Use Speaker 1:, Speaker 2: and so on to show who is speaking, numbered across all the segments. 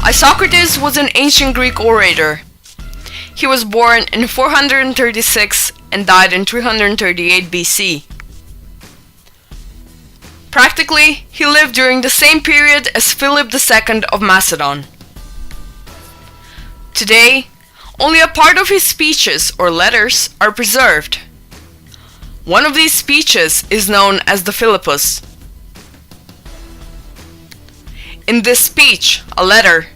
Speaker 1: Isocrates was an ancient Greek orator. He was born in 436 and died in 338 BC. Practically, he lived during the same period as Philip II of Macedon. Today, only a part of his speeches or letters are preserved. One of these speeches is known as the Philippus. In this speech, a letter,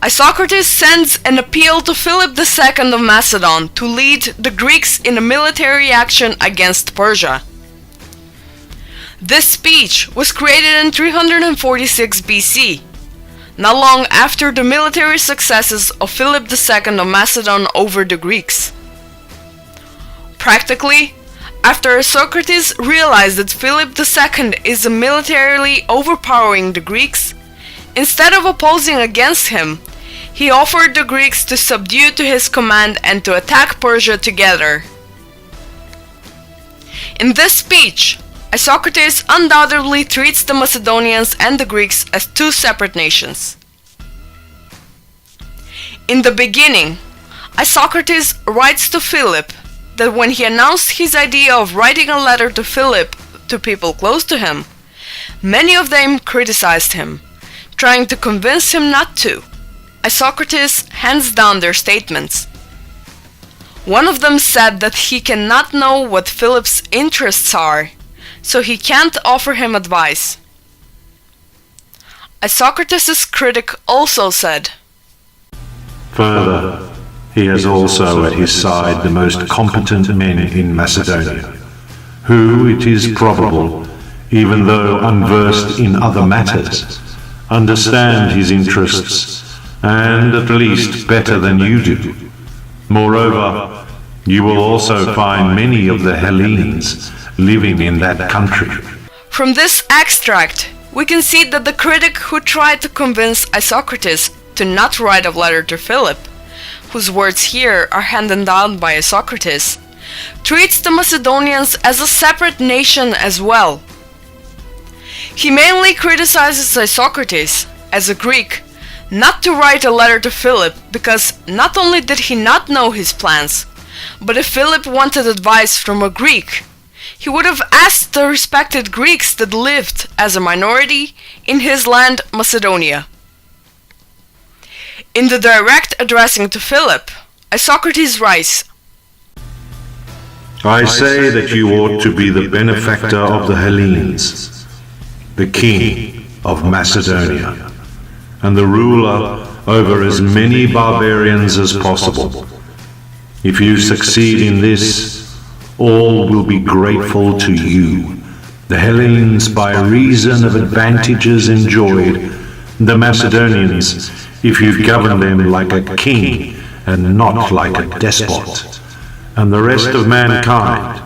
Speaker 1: Isocrates sends an appeal to Philip II of Macedon to lead the Greeks in a military action against Persia. This speech was created in 346 BC, not long after the military successes of Philip II of Macedon over the Greeks. Practically, after Isocrates realized that Philip II is militarily overpowering the Greeks, instead of opposing against him, he offered the Greeks to subdue to his command and to attack Persia together. In this speech, Isocrates undoubtedly treats the Macedonians and the Greeks as two separate nations. In the beginning, Isocrates writes to Philip that when he announced his idea of writing a letter to Philip to people close to him, many of them criticized him, trying to convince him not to. Isocrates hands down their statements. One of them said that he cannot know what Philip's interests are, so he can't offer him advice. Isocrates' critic also said,
Speaker 2: "Further, he has also at his side the most competent men in Macedonia, who, it is probable, even though unversed in other matters, understand his interests, and at least better than you do. Moreover, you will also find many of the Hellenes living in that country."
Speaker 1: From this extract, we can see that the critic who tried to convince Isocrates to not write a letter to Philip, whose words here are handed down by Isocrates, treats the Macedonians as a separate nation as well. He mainly criticizes Isocrates, as a Greek, not to write a letter to Philip because not only did he not know his plans, but if Philip wanted advice from a Greek, he would have asked the respected Greeks that lived as a minority in his land Macedonia. In the direct addressing to Philip, Isocrates writes,
Speaker 2: "I say that you ought to be the benefactor of the Hellenes, the king of Macedonia, and the ruler over as many barbarians as possible. If you succeed in this, all will be grateful to you, the Hellenes by reason of advantages enjoyed, the Macedonians if you govern them like a king and not like a despot, and the rest of mankind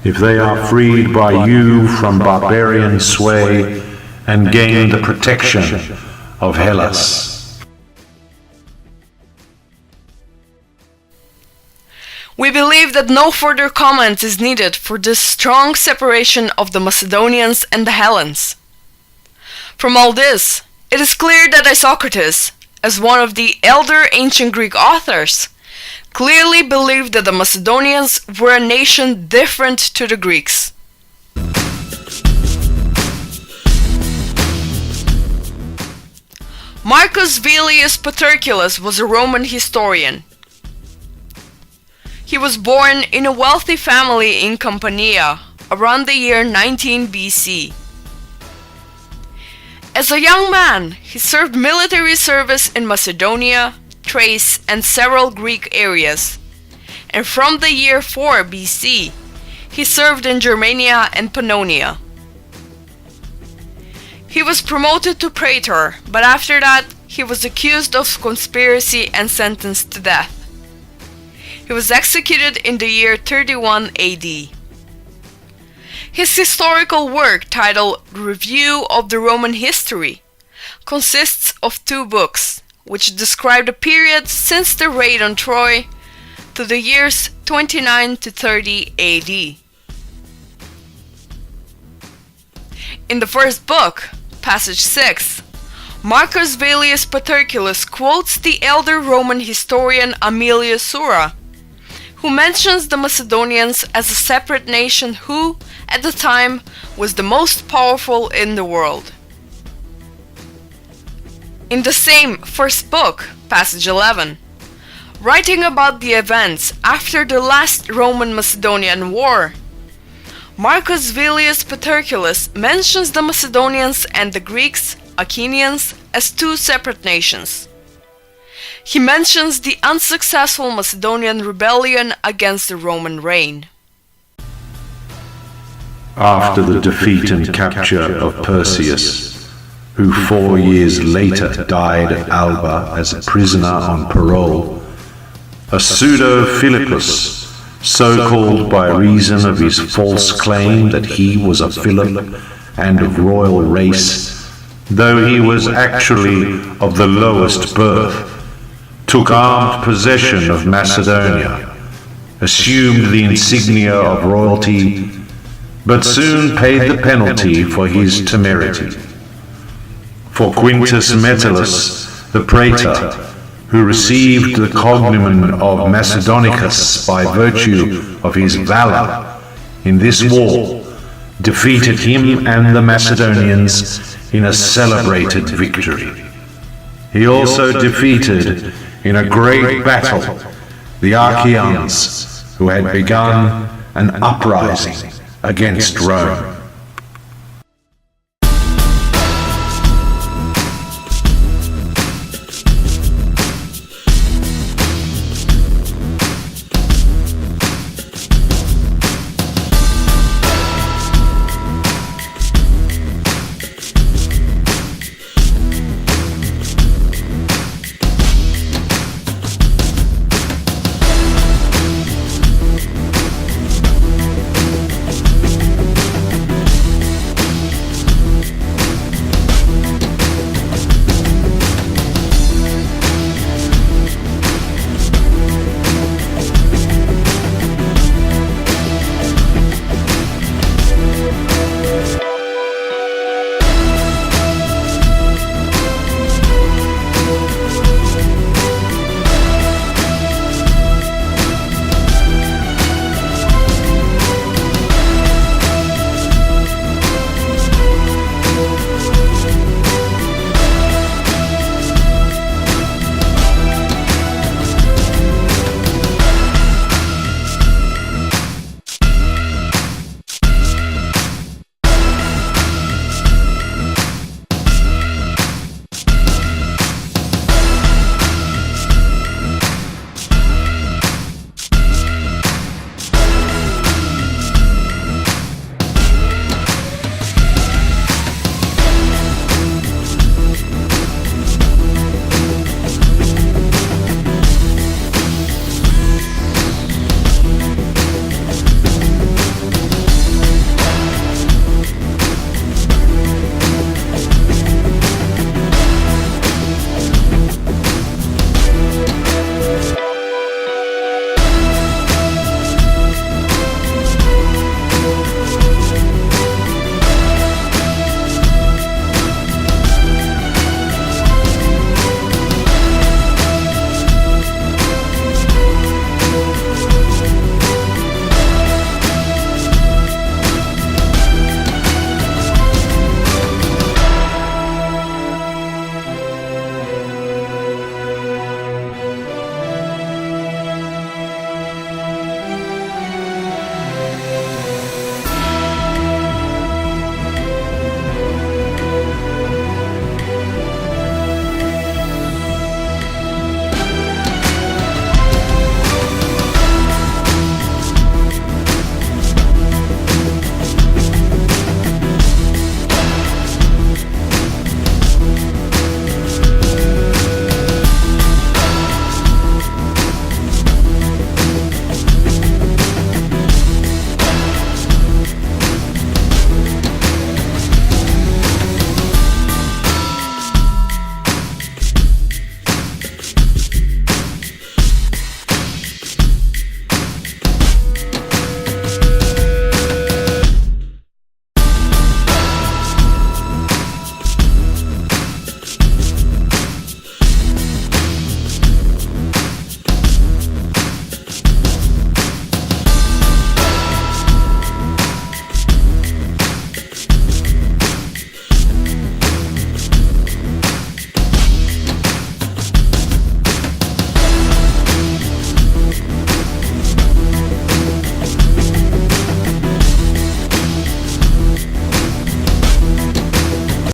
Speaker 2: if they are freed by you from barbarian sway and gain the protection of Hellas."
Speaker 1: We believe that no further comment is needed for this strong separation of the Macedonians and the Hellenes. From all this, it is clear that Isocrates, as one of the elder ancient Greek authors, clearly believed that the Macedonians were a nation different to the Greeks. Marcus Velleius Paterculus was a Roman historian. He was born in a wealthy family in Campania around the year 19 BC. As a young man, he served military service in Macedonia, Thrace, and several Greek areas, and from the year 4 BC, he served in Germania and Pannonia. He was promoted to praetor, but after that, he was accused of conspiracy and sentenced to death. He was executed in the year 31 AD. His historical work, titled Review of the Roman History, consists of 2 books, which describe the period since the raid on Troy to the years 29 to 30 AD. In the first book, passage 6, Marcus Velleius Paterculus quotes the elder Roman historian Aemilius Sura, who mentions the Macedonians as a separate nation who, at the time, was the most powerful in the world. In the same first book, passage 11, writing about the events after the last Roman-Macedonian War, Marcus Velleius Paterculus mentions the Macedonians and the Greeks, Achaeans, as two separate nations. He mentions the unsuccessful Macedonian rebellion against the Roman reign.
Speaker 2: After the defeat and capture of Perseus, who 4 years later died at Alba as a prisoner on parole, a pseudo-Philippus, so called by reason of his false claim that he was a Philip and of royal race, though he was actually of the lowest birth, took armed possession of Macedonia, assumed the insignia of royalty, but soon paid the penalty for his temerity. For Quintus Metellus, the praetor, who received the cognomen of Macedonicus by virtue of his valor in this war, defeated him and the Macedonians in a celebrated victory. He also defeated in a great battle the Achaeans, who had begun an uprising against Rome.